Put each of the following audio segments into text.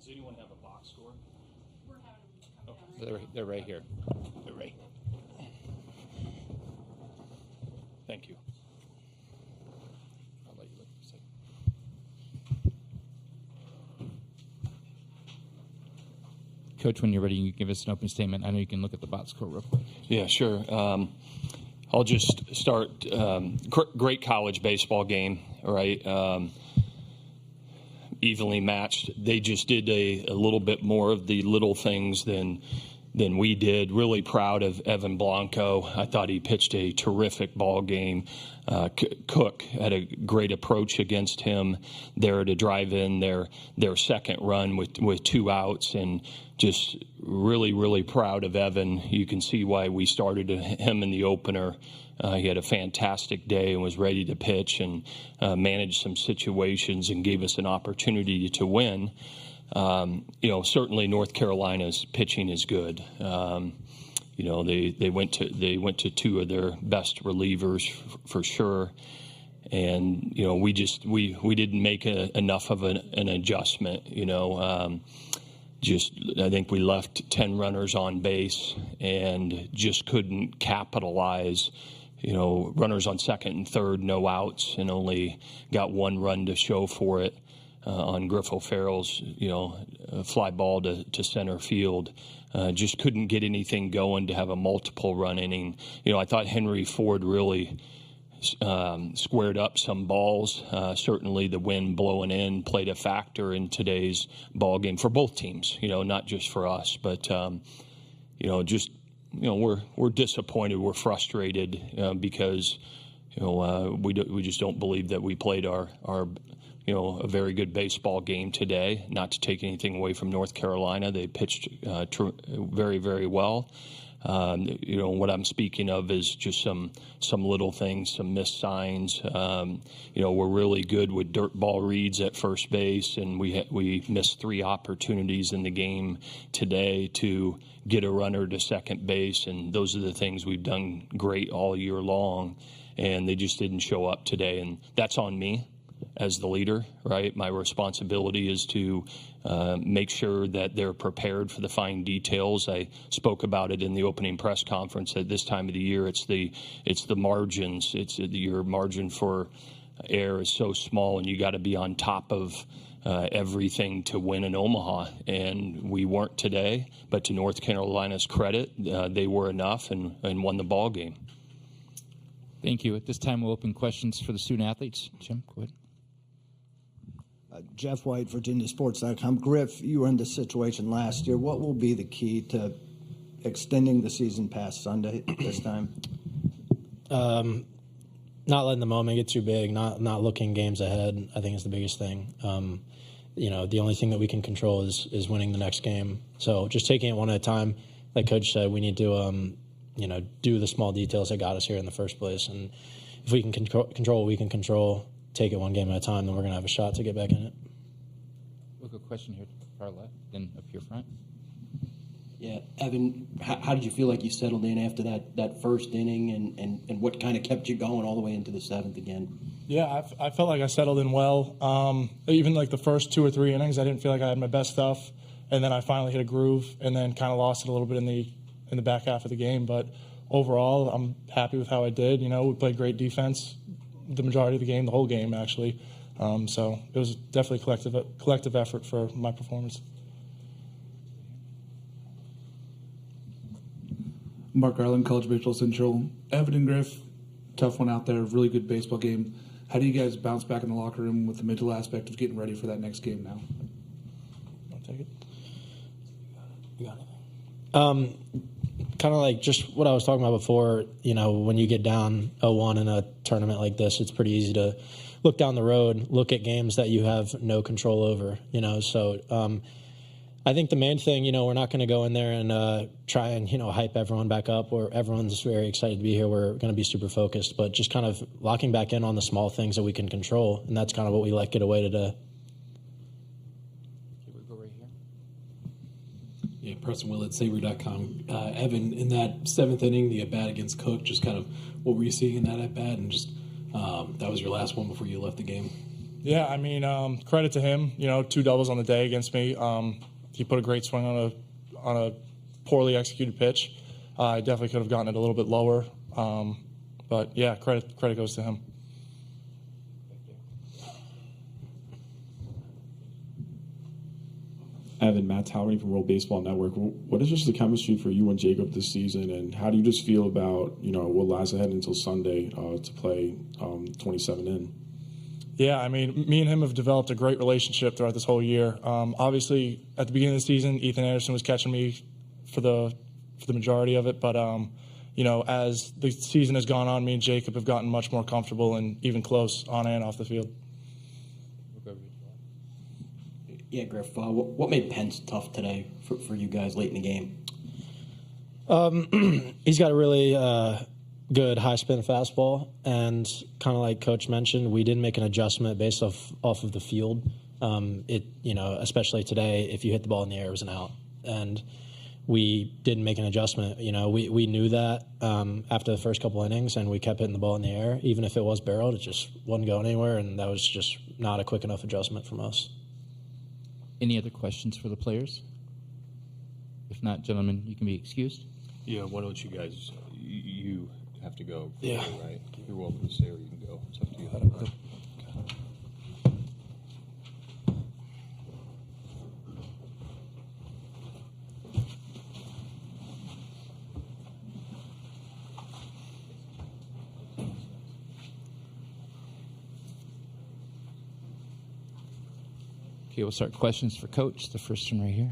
Does anyone have a box score? We're having them come down. They're right here. They're right. Thank you. I'll let you look for a second. Coach, when you're ready, you can give us an opening statement. I know you can look at the box score real quick. Yeah, sure. I'll just start. Great college baseball game, right? Evenly matched. They just did a little bit more of the little things than we did. Really proud of Evan Blanco. I thought he pitched a terrific ball game. Cook had a great approach against him there to drive in their second run with 2 outs, and just really proud of Evan. You can see why we started him in the opener. He had a fantastic day and was ready to pitch and manage some situations and gave us an opportunity to win. Certainly North Carolina's pitching is good. They went to 2 of their best relievers for sure, and we didn't make enough of an adjustment. I think we left 10 runners on base and just couldn't capitalize. Runners on second and third, no outs, and only got 1 run to show for it on Griffo Farrell's, fly ball to center field. Just couldn't get anything going to have a multiple run inning. I thought Henry Ford really squared up some balls. Certainly the wind blowing in played a factor in today's ball game for both teams, not just for us. But, we're disappointed. We're frustrated because, we just don't believe that we played our a very good baseball game today. Not to take anything away from North Carolina. They pitched very, very well. What I'm speaking of is just some little things, some missed signs. We're really good with dirt ball reads at first base, and we missed 3 opportunities in the game today to get a runner to second base, and those are the things we've done great all year long, and they just didn't show up today, and that's on me as the leader, right? My responsibility is to make sure that they're prepared for the fine details. I spoke about it in the opening press conference. At this time of the year, it's the margins. Your margin for error is so small, and you got to be on top of everything to win in Omaha. And we weren't today, but to North Carolina's credit, they were enough and won the ball game. Thank you. At this time, we'll open questions for the student athletes. Jim, go ahead. Jeff White, VirginiaSports.com. Griff, you were in this situation last year. What will be the key to extending the season past Sunday this time? Not letting the moment get too big, not looking games ahead, I think is the biggest thing. The only thing that we can control is winning the next game. So just taking it one at a time. Like Coach said, we need to do the small details that got us here in the first place. And if we can control what we can control, take it one game at a time, then we're going to have a shot to get back in it. Look, a question here to the far left, then up here front. Yeah, Evan, how did you feel like you settled in after that first inning, and what kind of kept you going all the way into the 7th again? Yeah, I felt like I settled in well. Even like the first 2 or 3 innings, I didn't feel like I had my best stuff, and then I finally hit a groove, and then kind of lost it a little bit in the back half of the game. But overall, I'm happy with how I did. We played great defense the majority of the game, the whole game actually. So it was definitely collective effort for my performance. Mark Garland, College Baseball Central. Evan and Griff, tough one out there, really good baseball game. How do you guys bounce back in the locker room with the mental aspect of getting ready for that next game now? I'll take it. You got it. Kind of like just what I was talking about before, when you get down 0-1 in a tournament like this, it's pretty easy to look down the road, look at games that you have no control over, So I think the main thing, we're not going to go in there and try and, hype everyone back up, or everyone's very excited to be here. We're going to be super focused, but just kind of locking back in on the small things that we can control, and that's kind of what we let get away today. Yeah, Preston Willett, Sabre.com. Evan, in that 7th inning, the at-bat against Cook, just kind of what were you seeing in that at-bat? And just that was your last one before you left the game? Yeah, I mean, credit to him. 2 doubles on the day against me. He put a great swing on a poorly executed pitch. I definitely could have gotten it a little bit lower. But yeah, credit goes to him. Evan, Matt Towery from World Baseball Network. What is just the chemistry for you and Jacob this season, and how do you just feel about what lies ahead until Sunday to play 27 in? Yeah, I mean, me and him have developed a great relationship throughout this whole year. Obviously, at the beginning of the season, Ethan Anderson was catching me for the majority of it, but as the season has gone on, me and Jacob have gotten much more comfortable and even close on and off the field. Yeah, Griff, what made Pence tough today for you guys late in the game? He's got a really good high-spin fastball, and kind of like Coach mentioned, we didn't make an adjustment based off of the field. Especially today, if you hit the ball in the air, it was an out. And we didn't make an adjustment. We knew that after the first couple innings, and we kept hitting the ball in the air. Even if it was barreled, it just wasn't going anywhere, and that was just not a quick enough adjustment from us. Any other questions for the players? If not, gentlemen, you can be excused. Yeah, why don't you guys, you have to go. Yeah. Right? You're welcome to stay or you can go. It's up to you. Okay, we'll start questions for Coach. The first one right here.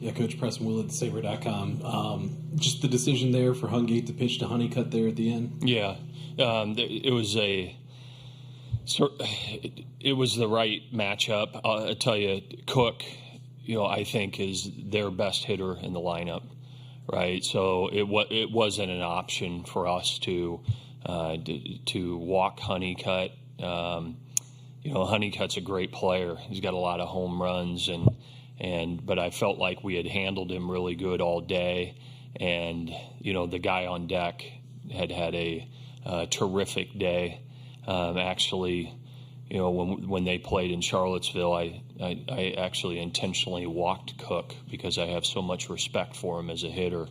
Yeah, Coach Preston Willett, Sabre.com. Just the decision there for Hungate to pitch to Honeycutt there at the end. Yeah, it was the right matchup. I'll tell you, Cook, I think is their best hitter in the lineup, right? So it wasn't an option for us to walk Honeycutt. Honeycutt's a great player. He's got a lot of home runs, but I felt like we had handled him really good all day, and the guy on deck had a terrific day. Actually, when they played in Charlottesville, I actually intentionally walked Cook because I have so much respect for him as a hitter.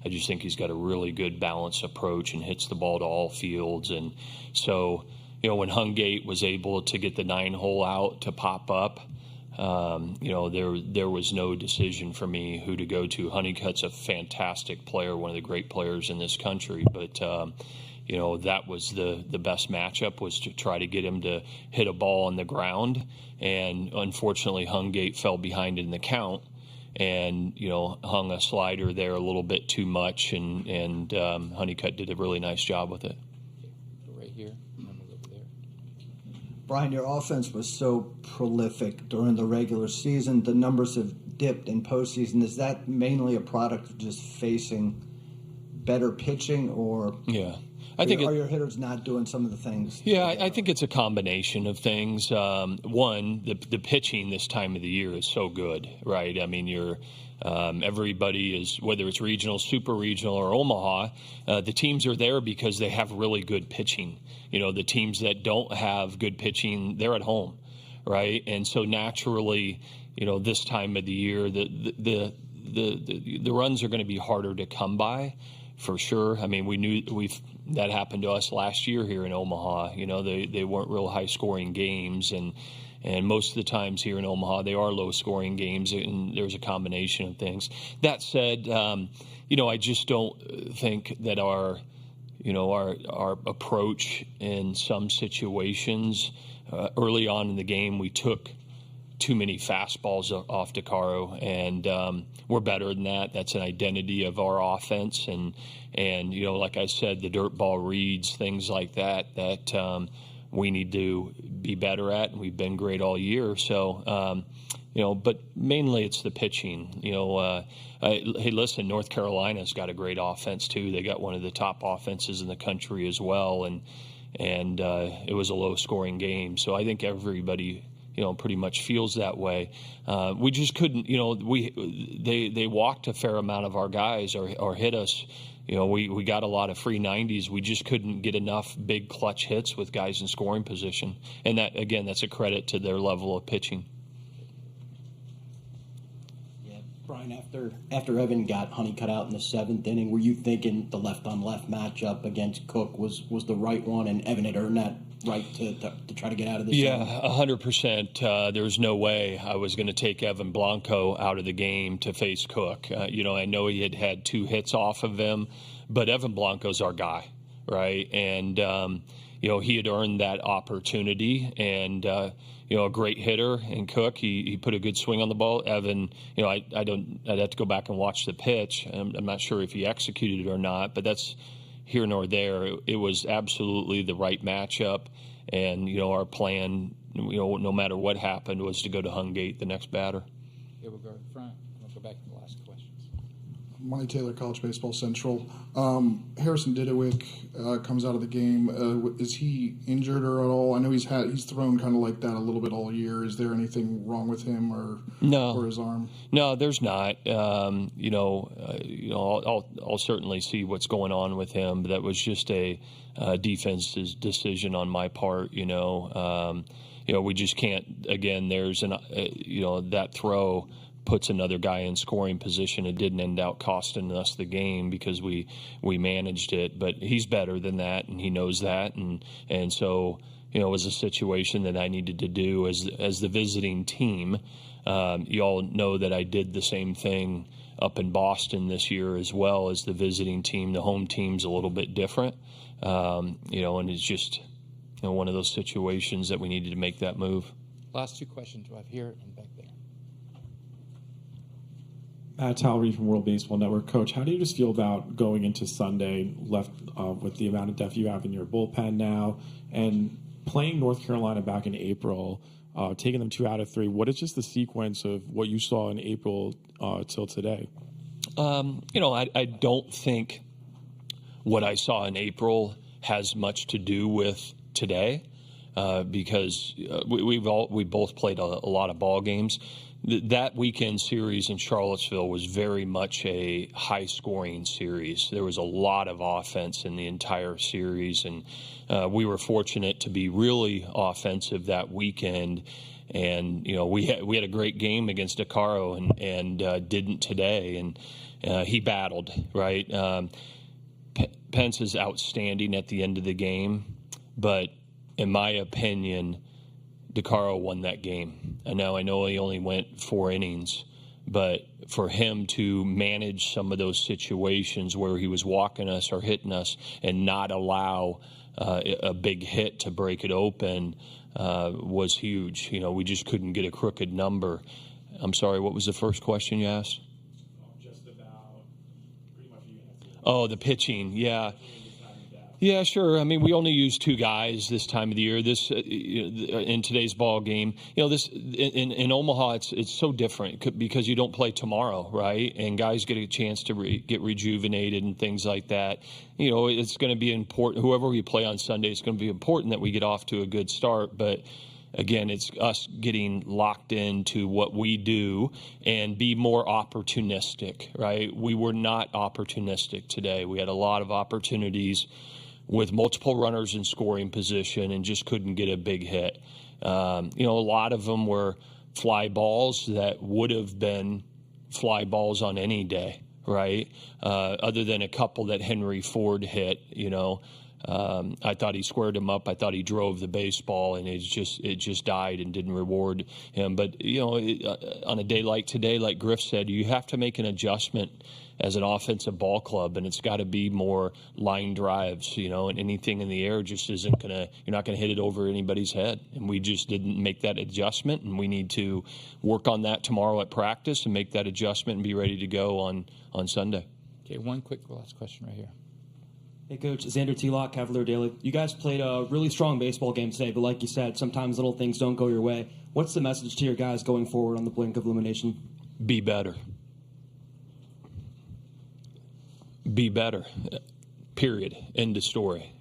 I just think he's got a really good balanced approach and hits the ball to all fields, and so. When Hungate was able to get the 9-hole out to pop up, there was no decision for me who to go to. Honeycutt's a fantastic player, one of the great players in this country, but that was the best matchup, was to try to get him to hit a ball on the ground, and unfortunately Hungate fell behind in the count and hung a slider there a little bit too much, and Honeycutt did a really nice job with it. Right here. Brian, your offense was so prolific during the regular season. The numbers have dipped in postseason. Is that mainly a product of just facing better pitching, or are your hitters not doing some of the things? Yeah, I think it's a combination of things. One, the pitching this time of the year is so good, right? I mean, everybody is, whether it's regional, super regional, or Omaha, the teams are there because they have really good pitching. The teams that don't have good pitching, they're at home, right? And so naturally, this time of the year, the runs are going to be harder to come by, for sure. I mean, we knew that happened to us last year here in Omaha. They weren't real high-scoring games, and most of the times here in Omaha, they are low-scoring games, and there's a combination of things. That said, I just don't think that our approach in some situations early on in the game, we took too many fastballs off DeCaro, and we're better than that. That's an identity of our offense, and like I said, the dirt ball reads, things like that we need to be better at, and we've been great all year. So, but mainly it's the pitching. Hey, listen, North Carolina's got a great offense too. They got one of the top offenses in the country as well, and it was a low-scoring game. So I think everybody, pretty much feels that way. We just couldn't, they walked a fair amount of our guys or hit us, we got a lot of free 90s. We just couldn't get enough big clutch hits with guys in scoring position. And that, again, that's a credit to their level of pitching. Yeah, Brian, after Evan got Honeycutt out in the 7th inning, were you thinking the left-on-left matchup against Cook was the right one, and Evan had earned that right to try to get out of this? Yeah, 100%. There was no way I was going to take Evan Blanco out of the game to face Cook. I know he had 2 hits off of him, but Evan Blanco's our guy, right? And he had earned that opportunity, and a great hitter in Cook. He put a good swing on the ball. Evan, I'd have to go back and watch the pitch. I'm not sure if he executed it or not, but that's here nor there. It was absolutely the right matchup, and our plan, no matter what happened, was to go to Hungate, the next batter. Here we'll go in front. We'll go back to the last questions. Monty Taylor, College Baseball Central. Harrison Didewick comes out of the game. Is he injured or at all? I know he's thrown kind of like that a little bit all year. Is there anything wrong with him or his arm? No, there's not. I'll certainly see what's going on with him. But that was just a defense's decision on my part. We just can't. Again, there's that throw puts another guy in scoring position. It didn't end out costing us the game because we managed it. But he's better than that, and he knows that. And so, it was a situation that I needed to do as the visiting team. You all know that I did the same thing up in Boston this year as well as the visiting team. The home team's a little bit different, and it's just one of those situations that we needed to make that move. Last 2 questions we'll have here and back there. Matt Tallery from World Baseball Network. Coach, how do you just feel about going into Sunday left with the amount of depth you have in your bullpen now and playing North Carolina back in April, taking them 2 out of 3? What is just the sequence of what you saw in April till today? I don't think what I saw in April has much to do with today because we both played a lot of ball games. That weekend series in Charlottesville was very much a high-scoring series. There was a lot of offense in the entire series, and we were fortunate to be really offensive that weekend. And we had a great game against Decaro and didn't today. And he battled, right? Pence is outstanding at the end of the game, but in my opinion, DeCaro won that game. And now I know he only went 4 innings, but for him to manage some of those situations where he was walking us or hitting us and not allow a big hit to break it open was huge. We just couldn't get a crooked number. I'm sorry, what was the first question you asked? Just about pretty much you answered. Oh, the pitching, yeah. Yeah, sure. I mean, we only use 2 guys this time of the year. This in today's ball game, this in Omaha, it's so different because you don't play tomorrow, right? And guys get a chance to get rejuvenated and things like that. It's going to be important. Whoever we play on Sunday, it's going to be important that we get off to a good start. But again, it's us getting locked into what we do and be more opportunistic, right? We were not opportunistic today. We had a lot of opportunities with multiple runners in scoring position and just couldn't get a big hit. A lot of them were fly balls that would have been fly balls on any day, right? Other than a couple that Henry Ford hit, I thought he squared him up. I thought he drove the baseball, and it just died and didn't reward him. But on a day like today, like Griff said, you have to make an adjustment as an offensive ball club, and it's got to be more line drives. And anything in the air just isn't gonna. You're not gonna hit it over anybody's head, and we just didn't make that adjustment. And we need to work on that tomorrow at practice and make that adjustment and be ready to go on Sunday. Okay, one quick last question right here. Hey, Coach. Xander T-Lock, Cavalier Daily. You guys played a really strong baseball game today, but like you said, sometimes little things don't go your way. What's the message to your guys going forward on the blink of elimination? Be better. Be better. Period. End of story.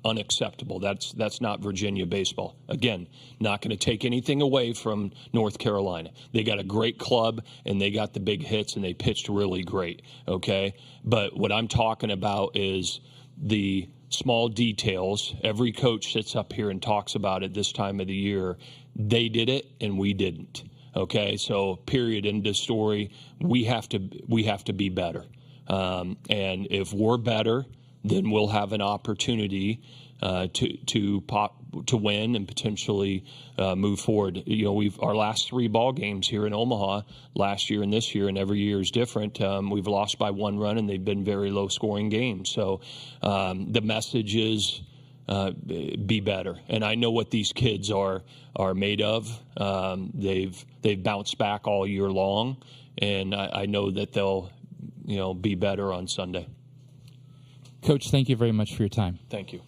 unacceptable. That's not Virginia baseball. Again, not going to take anything away from North Carolina. They got a great club, and they got the big hits, and they pitched really great, okay? But what I'm talking about is the small details. Every coach sits up here and talks about it this time of the year. They did it, and we didn't, okay? So period, end of story. We have to be better. And if we're better, then we'll have an opportunity to win and potentially move forward. Our last 3 ball games here in Omaha last year and this year, and every year is different. We've lost by 1 run, and they've been very low scoring games. So the message is be better. And I know what these kids are made of. They've bounced back all year long, and I know that they'll be better on Sunday. Coach, thank you very much for your time. Thank you.